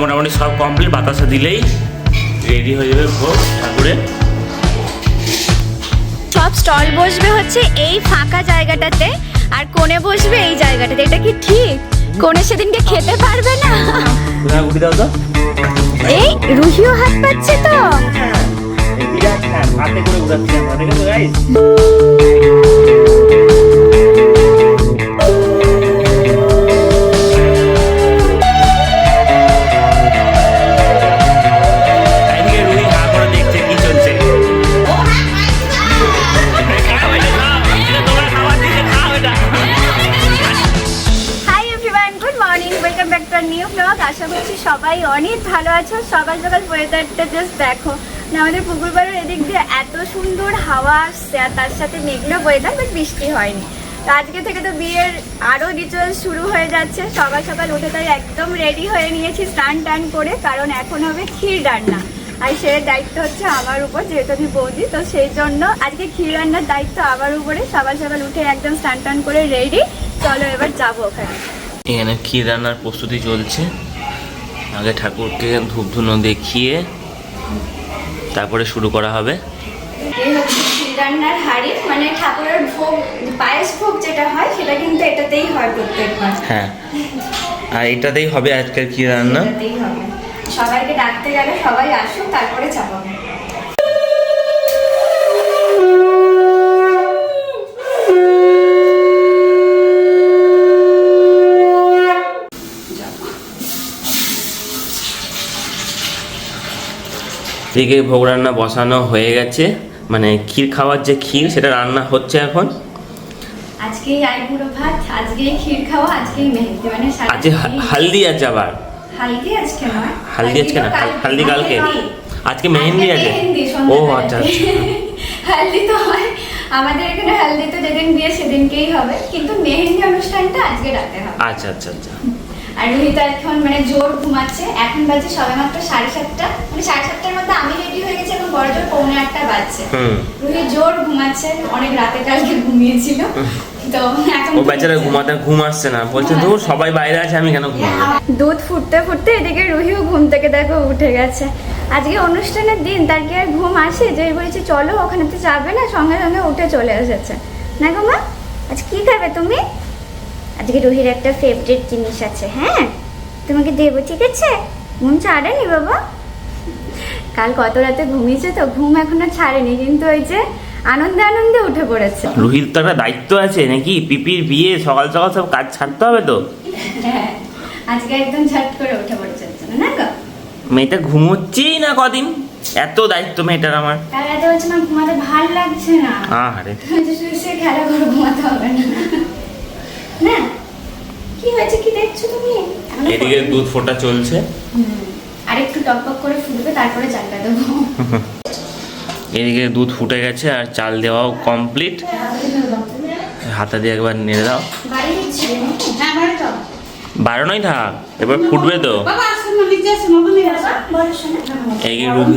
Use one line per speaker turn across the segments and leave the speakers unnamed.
মোটামুটি সব কমপ্লিট, বাতাসা দিলেই রেডি হয়ে যাবে ভোগ ঠাকুরের।
সব স্টল বসবে হচ্ছে এই ফাঁকা জায়গাটাতে, আর কোণে বসবে এই জায়গাটাতে। এটা কি ঠিক? কোণে সেদিনকে খেতে পারবে না।
ঘুরি দাও তো।
এই রুহিও হাত পাচ্ছে তো।
হাতে করে ঘুরাচ্ছি আমরা, দেখেছো গাইস?
আশা করছি সবাই অনেক ভালো আছো। সকাল সকাল ওয়েদারটা জাস্ট দেখো না, আমাদের পুকুর পাড়ের এদিক দিয়ে এত সুন্দর হাওয়া আসছে, আর তার সাথে মেঘলা ওয়েদার, বাট বৃষ্টি হয়নি। তো আজকে থেকে তো বিয়ের আরও রিচুয়াল শুরু হয়ে যাচ্ছে। সকাল সকাল উঠে তাই একদম রেডি হয়ে নিয়েছি স্নান টান করে, কারণ এখন হবে ক্ষীর রান্না। আর সে দায়িত্ব হচ্ছে আমার উপর, যেহেতু আমি বৌদি, তো সেই জন্য আজকে ক্ষীর রান্নার দায়িত্ব আমার উপরে। সকাল সকাল উঠে একদম স্নান টান করে রেডি, চলো এবার যাবো ওখানে।
এখানে ক্ষীর রান্নার প্রস্তুতি চলছে। আগে ঠাকুরকে ধূপ ধুনো দেখিয়ে তারপরে শুরু করা হবে।
এই হচ্ছে ক্ষীর রান্নার হাঁড়ি, মানে ঠাকুরের ভোগ, পায়েস ভোগ যেটা হয় সেটা কিন্তু এটাতেই হয় প্রত্যেকবার।
হ্যাঁ, আর এটাতেই হবে আজকের ক্ষীর রান্না।
এটাতেই হবে। সবাইকে ডাকতে গেলে সবাই আসুক, তারপরে চাপাবো।
এদিকে ভোগ রান্না বসানো হয়ে গেছে, মানে ক্ষীর খাওয়ার যে ক্ষীর সেটা রান্না হচ্ছে এখন।
আজকেই আইবুড়ো ভাত, আজকেই ক্ষীর খাওয়া, আজকেই মেহেন্দি, মানে
আজকে হালদি আছে আবার।
হালদি আজকে নয়,
হালদি আজকে না, হালদি কালকে। আজকে মেহেন্দি আছে। ও আচ্ছা আচ্ছা।
হালদি তো হয় আমাদের এখানে, হালদি তো যেদিন বিয়ে সেদিনকেই হবে, কিন্তু মেহেন্দি অনুষ্ঠানটা আজকে রাতে হবে।
আচ্ছা আচ্ছা আচ্ছা।
আর রুহিতা এখন মানে জোর ঘুমাচ্ছে। এখন বাজে সবে মাত্র 7:30, মানে 7:30টার মধ্যে আমি রেডি হয়ে গেছি, এখন বড় জোর 7:45 বাজছে। রুহি জোর ঘুমাচ্ছে, অনেক রাতে কালকে ঘুমিয়েছিল, তো এখন
ও বেচারা ঘুম আসছে না, বলছে তো সবাই বাইরে আছে, আমি কেন ঘুমাবো।
দুধ ফুটতে ফুটতে এদিকে রুহিও ঘুম থেকে দেখো উঠে গেছে। আজকে অনুষ্ঠানের দিন, তার কি আর ঘুম আসে? যে বলেছি চলো ওখানে তো যাবে না, সঙ্গে সঙ্গে উঠে চলে এসেছে। না গো মা, আজ কি খাবে তুমি? আজকে রুহির একটা ফেভারিট জিনিস আছে, হ্যাঁ তোমাকে দেবো, ঠিক আছে? ঘুম ছাড়েনি বাবা, কাল কত রাতে ঘুমিয়েছে তো, ঘুম এখনো ছাড়েনি, কিন্তু ওই যে আনন্দে আনন্দে উঠে পড়েছে।
রুহির তো একটা দায়িত্ব আছে নাকি, পিপির বিয়ে, সকাল সকাল সব কাজ ছাড়তে হবে তো।
হ্যাঁ, আজকে একদম ঝট করে উঠে পড়েছে না গো।
মেয়েটা ঘুমোচ্ছেই না কদিন, এত দায়িত্ব মেয়েটার আমার।
কাল রাতে বলছে না ঘুমাতে ভালো লাগছে না,
আরে
শুয়ে খেলা করে ঘুমাতে হবে না। না কি হয়েছে, কি দেখছো তুমি?
এদিকে দুধ ফোটা চলছে,
আর একটু টকটক করে ফুটবে, তারপরে চালটা দেবো।
এদিকে দুধ ফুটে গেছে আর চাল দেওয়াও কমপ্লিট। হাতা দিয়ে একবার নেড়ে দাও। বাড়ানোই থাক, এবার ফুটবে তো। এই রুহি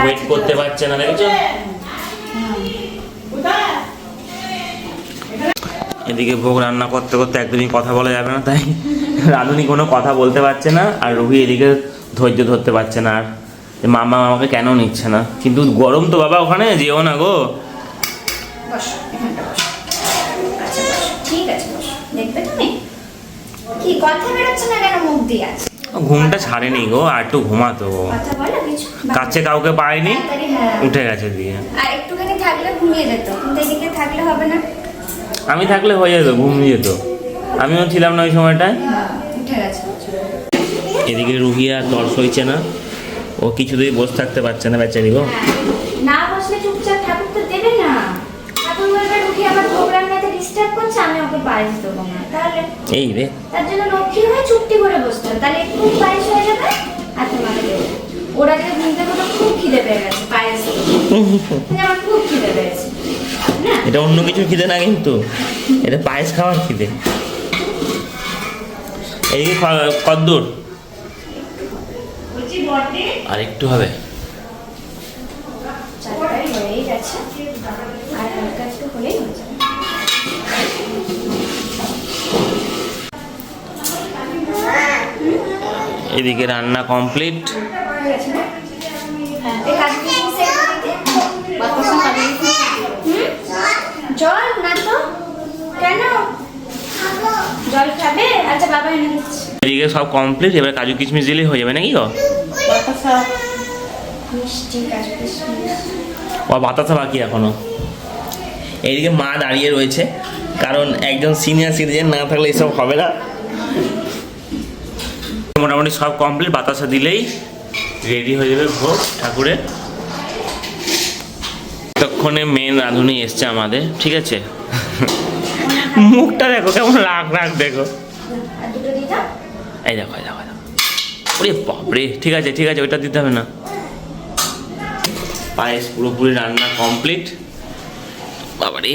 ওয়েট করতে পারছে না, দেখেছো? এদিকে ভোগ রান্না করতে করতে একদমই কথা বলা যাবে না, তাই রাঁধুনি কোনো কথা বলতে পারছে না, আর রুহি এদিকে ধৈর্য ধরতে পারছে না। আর মামা আমাকে কেন নিচ্ছে না, কিন্তু গরম তো বাবা, ওখানে যেও না গো। ঘুমটা ছাড়েনি গো, আর একটু ঘুমাতো। কাছে কাউকে পায়নি, উঠে গেছে দিয়ে।
আর একটুখানি থাকলে ঘুমিয়ে যেত, কিন্তু এদিকে থাকলে হবে না।
আমি থাকলে হয়ে যেত, ঘুমিয়ে যেত, আমিও ছিলাম না ওই সময়টায়। এদিকে রুহি আর তর্স হইছে না, ও কিছুতেই বসে থাকতে পারছে না বেচারি গো।
না বসলে চুপচাপ ঠাকুর তো দেবে না, ঠাকুর বলবে রুহি আমার ভোগ রান্নাতে ডিস্টার্ব করছে, আমি ওকে পায়েস দেবো না, তাহলে
এই রে,
তার জন্য লক্ষ্মী হয়ে চুপটি করে বসতে হবে, তাহলে একটু পায়েস হয়ে যাবে আর তোমাকে দেবো। ওরা যে ঘুম থেকে খুব খিদে পেয়ে গেছে, পায়েস আমার খুব খিদে পেয়েছে।
এটা অন্য কিছু খিদে না, কিন্তু এটা পায়েস খাওয়ার খিদে। এইদিকে কদ্দূর আর একটু হবে। এদিকে রান্না কমপ্লিট।
জল না তো কেন জল খাবে? আচ্ছা বাবা এনে দিচ্ছি।
এদিকে সব কমপ্লিট, এবার কাজু কিশমিশ দিলেই হয়ে যাবে নাকি গো?
মিষ্টি কাজু কিশমিশ
ও বাতাসা বাকি এখনো। এইদিকে মা দাঁড়িয়ে রয়েছে, কারণ একজন সিনিয়র সিটিজেন না থাকলে এসব হবে না। মোটামুটি সব কমপ্লিট, বাতাসা দিলেই রেডি হয়ে যাবে ভোগ ঠাকুরের। ততক্ষণে মেন রাঁধুনি এসছে আমাদের, ঠিক আছে? মুখটা দেখো কেমন রাগ রাগ, দেখো
আর দুটো দিয়ে দাও।
এই দেখো এই দেখো এই দেখো। ওরে বাপরে, ঠিক আছে ঠিক আছে, ওইটা দিতে হবে না। পায়েস পুরোপুরি রান্না কমপ্লিট। বাবারে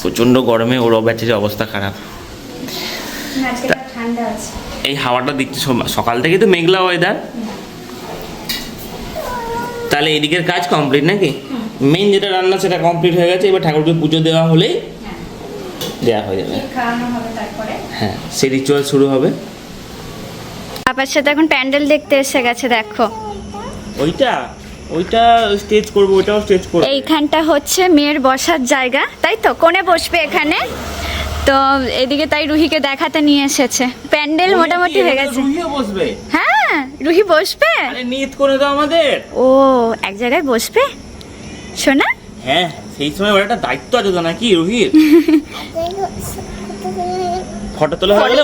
প্রচণ্ড গরমে ওর ব্যাচের অবস্থা খারাপ।
না, আজকে ঠান্ডা আছে।
এই হাওয়াটা দিচ্ছে সকাল থেকে, তো মেঘলা ওয়েদার। তাহলে এদিকের কাজ কমপ্লিট নাকি? মেন যেটা রান্না সেটা কমপ্লিট হয়ে গেছে, এবার ঠাকুরকে পুজো দেওয়া হলেই দেওয়া হয়ে যাবে।
খাওয়ানো হবে তারপরে।
হ্যাঁ, সেই রিচুয়াল শুরু হবে।
বাবার সাথে এখন প্যান্ডেল দেখতে এসে গেছে, দেখো।
ওইটা ওইটা স্টেজ করবো, ওইটাও স্টেজ করবো।
এইখানটা হচ্ছে মেয়ের বসার জায়গা, তাই তো? কোণে বসবে এখানে। তো এদিকে তাই রুহিকে দেখাতে নিয়ে এসেছে। প্যান্ডেল মোটামুটি হয়ে গেছে।
রুহিও বসবে?
হ্যাঁ, রুহি বসবে।
আরে নিয়ত করে দাও আমাদের।
ও এক জায়গায় বসবে শোনা?
হ্যাঁ, সেই সময় ওর একটা দায়িত্ব আছে তো নাকি রুহির। ফটো তোলা হয়ে গেলে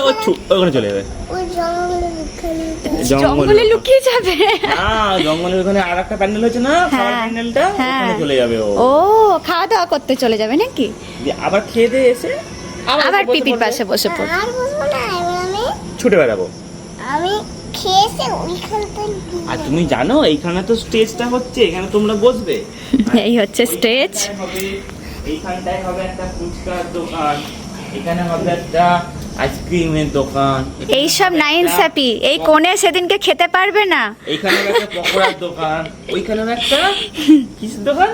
ওখানে চলে যাবে,
জঙ্গলে লুকিয়ে যাবে।
না, জঙ্গলের ওখানে আর একটা প্যান্ডেল হচ্ছে না, খাওয়ার প্যান্ডেলটা, ওখানে চলে যাবে ও।
ও খাওয়া দাওয়া করতে চলে যাবে নাকি?
দিয়ে আবার খেয়ে দিয়ে এসে
আবার পিপির পাশে বসে পড়বে।
আর বসবো না, আমি
ছুটে বেড়াবো।
আমি খেয়েছে ওইখানটা।
আর তুমি জানো এইখানে তো স্টেজটা হচ্ছে, এখানে তোমরা বসবে।
এই হচ্ছে স্টেজ।
এইখানটায় হবে একটা ফুচকার দোকান, এখানে হবে একটা আইসক্রিমের দোকান।
এইসব নাইনসাপি এই কোণে সেদিনকে খেতে পারবে না।
এইখানে হবে একটা পকোড়ার দোকান, ওইখানে হবে একটা কিসের দোকান,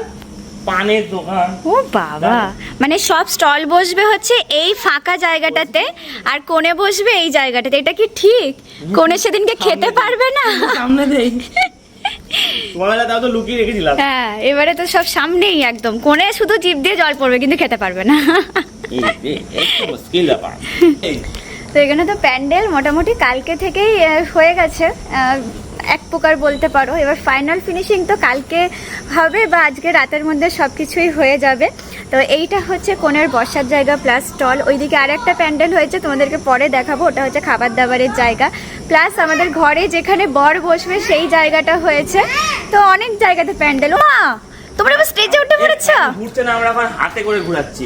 পানের দোকান।
ও বাবা, মানে সব স্টল বসবে হচ্ছে এই ফাঁকা জায়গাটাতে, আর কোণে বসবে এই জায়গাটাতে। এটা কি ঠিক? কোণে সেদিনকে খেতে পারবে না।
সামনে দেই তোমাদের তাও তো লুকিয়ে রেখেছিলাম।
হ্যাঁ, এবারে তো সব সামনেই একদম। কোণে শুধু জিভ দিয়ে জল পড়বে, কিন্তু খেতে পারবে না।
একটু মুশকিল ব্যাপার।
তো এখানে তো প্যান্ডেল মোটামুটি কালকে থেকেই হয়ে গেছে, এক প্রকার বলতে পারো। এবার ফাইনাল ফিনিশিং তো কালকে হবে বা আজকে রাতের মধ্যে সব কিছুই হয়ে যাবে। তো এইটা হচ্ছে কোণের বসার জায়গা প্লাস স্টল। ওইদিকে আর একটা প্যান্ডেল হয়েছে, তোমাদেরকে পরে দেখাবো। ওটা হচ্ছে খাবার দাবারের জায়গা, প্লাস আমাদের ঘরে যেখানে বর বসবে সেই জায়গাটা হয়েছে। তো অনেক জায়গাতে প্যান্ডেল। ও তোমরা এবার স্টেজে উঠে পড়েছো?
ঘুরছে না, আমরা এখন হাতে করে ঘোরাচ্ছি।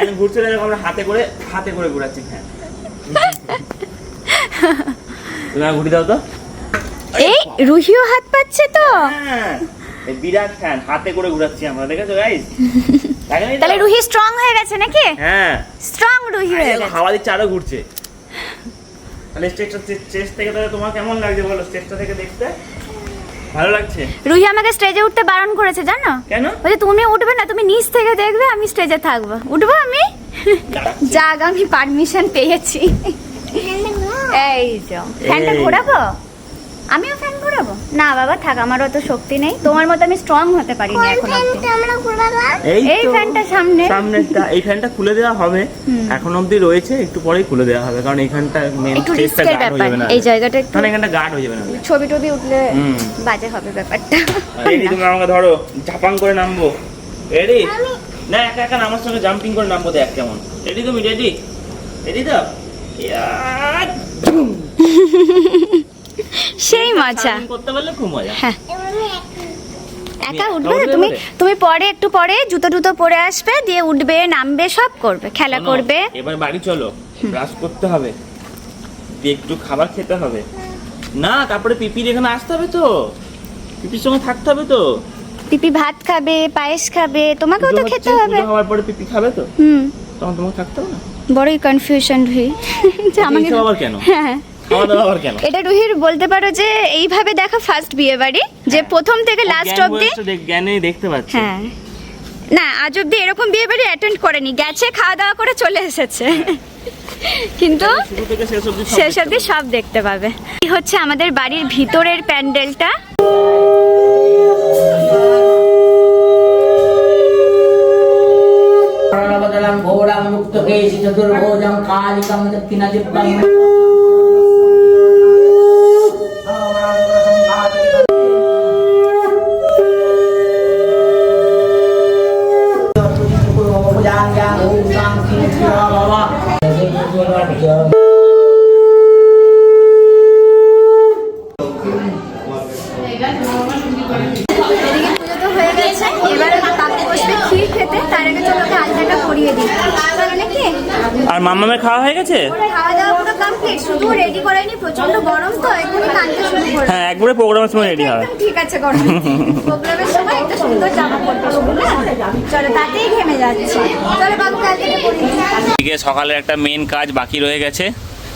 এখন ঘুরছে না, আমরা হাতে করে ঘোরাচ্ছি। হ্যাঁ, তুমি ঘুরি দাও তো।
এই রুহিও হাত পাচ্ছে তো।
হ্যাঁ, এই বিরাট ফ্যান, হাতে করে ঘোরাচ্ছি আমরা, দেখেছো গাইস?
তাহলে রুহি স্ট্রং হয়ে গেছে নাকি?
হ্যাঁ,
স্ট্রং রুহি হয়ে গেছে।
হাওয়া দিচ্ছে আরো ঘুরছে। তাহলে স্টেজ থেকে তাহলে তোমার কেমন লাগছে বলো? স্টেজটা থেকে দেখতে ভালো লাগছে?
রুহি আমাকে স্টেজে উঠতে বারণ করেছে, জানো
কেন?
বলে তুমি উঠবে না, তুমি নিচ থেকে দেখবে, আমি স্টেজে থাকবো। উঠবো আমি? যাক, আমি পারমিশন পেয়েছি। এই যে ফ্যানটা ঘোরাবো, আমিও ফ্যান ঘোরাবো। না বাবা থাক, আমার অত শক্তি নেই, তোমার মতো আমি স্ট্রং হতে পারিনি এখন অবধি।
আমরা ঘুরাবো।
এই ফ্যানটা
সামনেটা, এই ফ্যানটা খুলে দেওয়া হবে। এখন অবধি রয়েছে, একটু পরেই খুলে দেওয়া হবে, কারণ এইখানটা মেন
একটু
স্টেজটা
রিস্কের
গার্ড হয়ে
ব্যাপার,
যাবে না।
এই জায়গাটা একটু
কারণ এখানটা গার্ড হয়ে যাবে না।
ছবি টবি উঠলে বাজে হবে ব্যাপারটা।
রেডি? তুমি আমাকে ধরো, ঝাপাং করে নামবো। রেডি? না, একা একা আমার সঙ্গে জাম্পিং করে নামবো, দেখ কেমন। রেডি? তুমি রেডি? রেডি তো?
সেই মজা
করতে পারলে খুব মজা।
হ্যাঁ, একা উঠবে তো তুমি? তুমি পরে একটু পরে জুতো পরে আসবে, দিয়ে উঠবে নামবে সব করবে, খেলা
শোনো,
করবে।
এবার বাড়ি চলো, ব্রাশ করতে হবে, দিয়ে একটু খাবার খেতে হবে। না, তারপরে পিপির এখানে আসতে হবে তো, পিপির সঙ্গে থাকতে হবে তো।
পিপি ভাত খাবে, পায়েস খাবে, তোমাকেও তো খেতে হবে।
পুজো হওয়ার পরে পিপি খাবে তো, তখন তোমাকে থাকতে হবে না।
বড়ই কনফিউশন রুহি। যে আমাকে
এইসব আবার কেন?
হ্যাঁ,
খাওয়া দাওয়া আবার কেন?
এটা রুহির বলতে পারো যে এইভাবে দেখা ফার্স্ট বিয়ে বাড়ি, যে প্রথম থেকে লাস্ট অবধি
জ্ঞানে দেখতে পাচ্ছি।
হ্যাঁ না আজ অব্দি এরকম বিয়ে বাড়ি অ্যাটেন্ড করেনি, গেছে খাওয়া দাওয়া করে চলে এসেছে কিন্তু
শুরু থেকে শেষ অবধি সব
শেষ অবধি সব দেখতে পাবে। এই হচ্ছে আমাদের বাড়ির ভিতরের প্যান্ডেলটা।
ঘোরাম মুক্ত কেশি চতুর্ভুজং কালিকং দক্ষিণাজিব্বং
এদিকে পুজো তো হয়ে গেছে, এবার কাকু বসবে ক্ষীর খেতে, তার আগে চলো ওকে আলতাটা পরিয়ে দিই। চলো নাকি?
আর মাম্মামের খাওয়া হয়ে গেছে?
খাওয়া দাওয়া পুরো কমপ্লিট, শুধু রেডি করাইনি, প্রচন্ড গরম তো এখনই কাঁদতে শুরু করে।
হ্যাঁ, একবারে প্রোগ্রামের সময় রেডি হয়।
একদম ঠিক আছে, গরম প্রোগ্রামের সময় একটা সুন্দর জামা পরতে শুরু না, চলো তাতেই ঘেমে যাচ্ছে। চলো কাকুকে আলতাটা পরিয়ে দিই।
এদিকে সকালের একটা মেন কাজ বাকি রয়ে গেছে,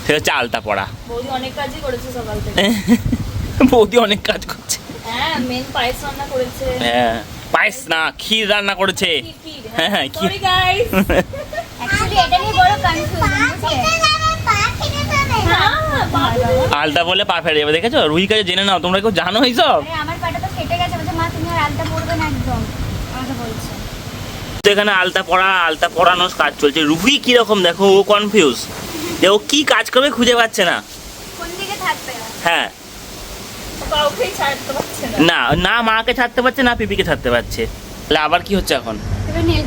সেটা হচ্ছে আলতা পড়া।
বৌদি অনেক কাজই করেছে সকাল থেকে।
বৌদি অনেক কাজ করছে।
হ্যাঁ, মেন পায়েস রান্না করেছে।
হ্যাঁ, পায়েস না, ক্ষীর রান্না করেছে। হ্যাঁ, ক্ষীর।
Sorry guys.
অ্যাকচুয়ালি এটা নিয়ে বড় কনফিউশন বুঝলে।
আলতা বলে পা ফেলে যাবে, দেখেছো? রুহি কাছে জেনে নাও, তোমরা কেউ জানো এইসব?
আরে আমার পাটা তো কেটে গেছে, বলছে মা তুমি আর আলতা পরবে না একদম, আমাকে বলছে।
তো এখানে আলতা পড়ানোর কাজ চলছে। রুহি কিরকম দেখো, ও কনফিউজ যে ও কি কাজ করবে খুঁজে পাচ্ছে না।
কোন দিকে থাকবে?
হ্যাঁ,
কাউকেই ছাড়তে পারছে না।
না না, মাকে ছাড়তে পারছে না, পিপিকে ছাড়তে পারছে। তাহলে আবার কি হচ্ছে এখন?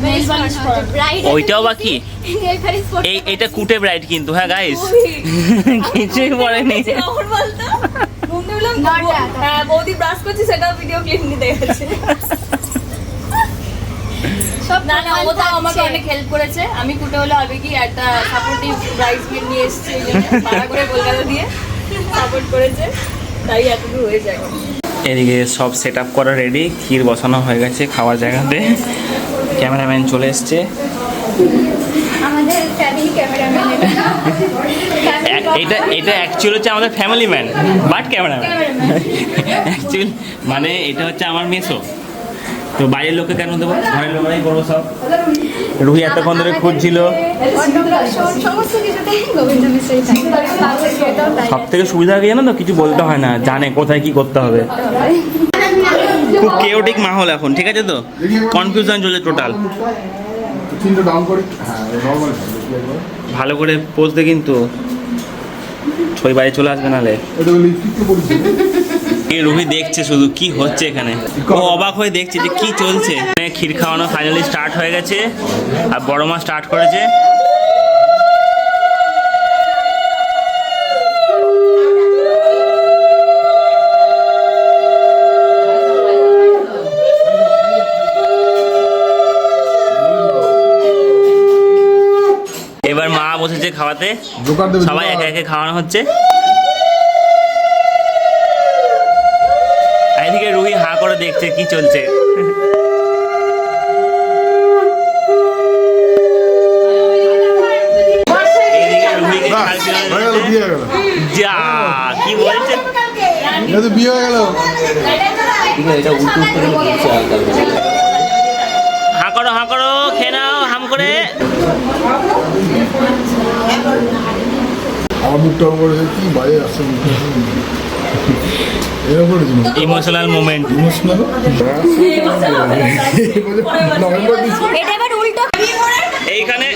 নেল পালিশ করা।
ওইটাও বাকি। এইটা কুটে ব্রাইড কিন্তু, হ্যাঁ গাইস, কিছুই বলেনি।
খবর বলতো ঘুম দিলাম,
নটা।
হ্যাঁ বৌদি ব্রাশ করছে, সেটাও ভিডিও ক্লিপ নিতে গেছে।
সব
না না, ও তো আমাকে অনেক হেল্প করেছে। আমি কুটে হলে হবে কি একটা সাপোর্টিভ ব্রাইডসমেড নিয়ে এসেছি, এই জন্য ভাড়া করে কলকাতা দিয়ে সাপোর্ট করেছে, তাই এতদূর হয়ে যায়।
এদিকে সব সেট আপ করা রেডি, ক্ষীর বসানো হয়ে গেছে খাওয়ার জায়গাতে। ক্যামেরাম্যান চলে এসছে।
আমাদের ফ্যামিলি ক্যামেরাম্যান
এটা অ্যাকচুয়ালি হচ্ছে আমাদের family man, but cameraman actually মানে এটা হচ্ছে আমার মেসো। তো বাইরের লোককে কেন দেবো, ঘরের লোকরাই করবো সব। রুহি এতক্ষণ ধরে খুঁজছিল।
সমস্ত কিছুতেই গোবিন্দ মিশ্রই থাকে।
সব থেকে সুবিধা কি জানো তো, কিছু বলতে হয় না, জানে কোথায় কি করতে হবে। খুব কেওটিক মাহল এখন, ঠিক আছে তো? কনফিউশন চলে টোটাল। ভালো করে পোজতে কিন্তু ছয় বাইরে চলে আসবে নালে। এই রুহি দেখছে শুধু কি হচ্ছে এখানে, ও অবাক হয়ে দেখছে যে কি চলছে। ক্ষীর খাওয়ানো ফাইনালি স্টার্ট হয়ে গেছে, আর বড় মা স্টার্ট করেছে। এবার মা বসেছে খাওয়াতে, সবাই একে একে খাওয়ানো হচ্ছে। এদিকে রুহি হা করে দেখছে কি চলছে। এদিকে রুহিকে যা কি বলছে,
বিয়ে হয়ে গেল।
হা করো, খেয়ে নাও হাম করে।
আমার মুখটা করেছে কি বাইরে আসছে,
ইমোশনাল মোমেন্ট।
এটা এবার উল্টো
এইখানে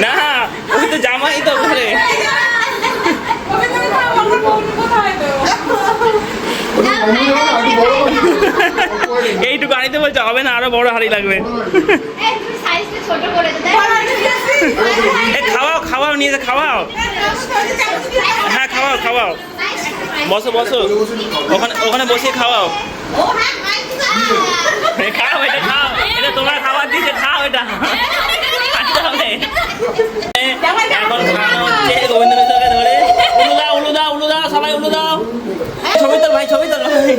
না, ওই তো জামাই তো ঘরে। এইটুকু আনিতে বলছে, হবে না, আরো বড় হাড়ি লাগবে। খাওয়াও নিয়ে যা, খাওয়াও। হ্যাঁ খাওয়াও, বসো ওখানে বসে খাওয়াও। খাও এটা, এটা তোমার খাবার দিয়েছে, খাও এটা। এখন খাওয়ানো হচ্ছে গোবিন্দ মিশ্রকে ধরে। উলু দাও সবাই, উলু দাও। ছবি তোল ভাই, ছবি তোল ভাই।